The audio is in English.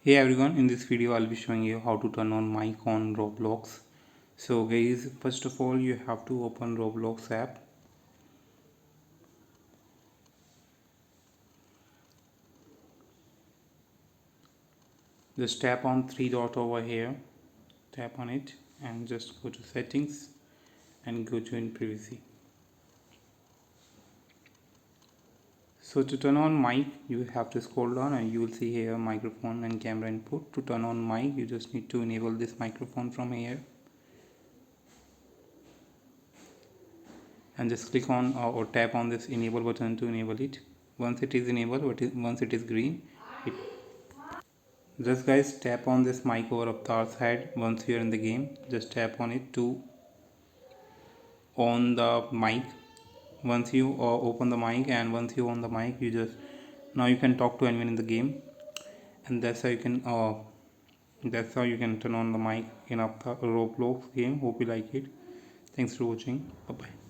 Hey everyone, in this video I'll be showing you how to turn on mic on Roblox. So guys, first of all you have to open Roblox app. Just tap on three dot over here, tap on it and just go to settings and go to in privacy. So to turn on mic you have to scroll down and you will see here microphone and camera input. To turn on mic you just need to enable this microphone from here and just click on or tap on this enable button to enable it. Once it is enabled, once it is green, just guys tap on this mic over Avatar's head. Once you are in the game, just tap on it to on the mic. Once you open the mic and once you on the mic, you just now you can talk to anyone in the game, and that's how you can turn on the mic in Avatar Roblox game. Hope you like it. Thanks for watching. Bye bye.